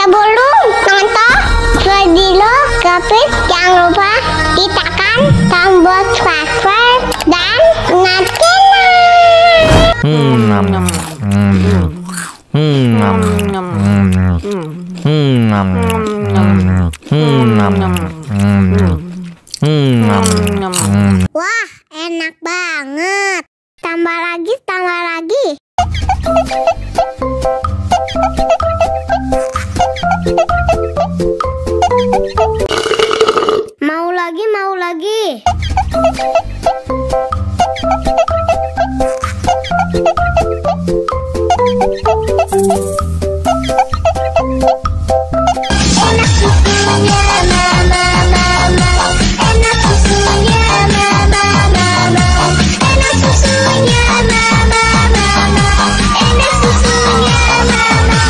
Sebelum nonton video Gapit, jangan lupa tekan tombol subscribe dan nyalakan. Wah, enak banget. Tambah lagi, tambah lagi. Mau lagi, mau lagi. Enak susunya mama, mama. Enak susunya mama, mama. Enak susunya mama, mama. Enak susunya mama,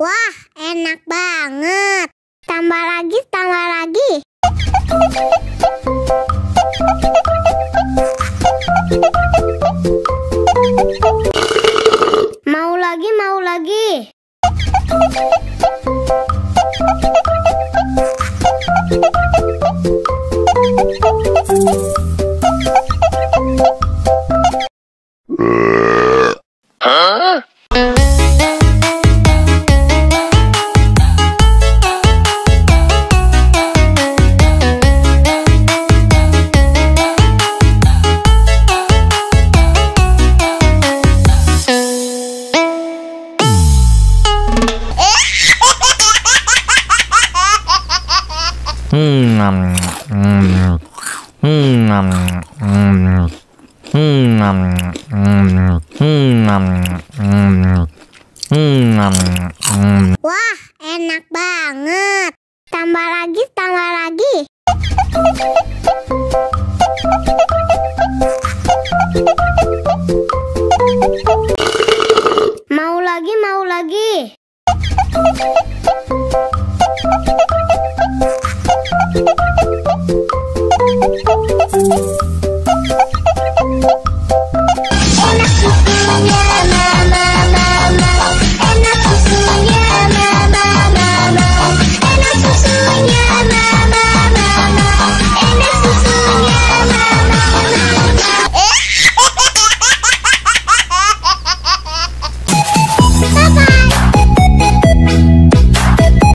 Wah, enak banget. Tambah lagi, tambah lagi. Mau lagi, mau lagi. Wah, enak banget. Tambah lagi, tambah lagi. Mau lagi, mau lagi.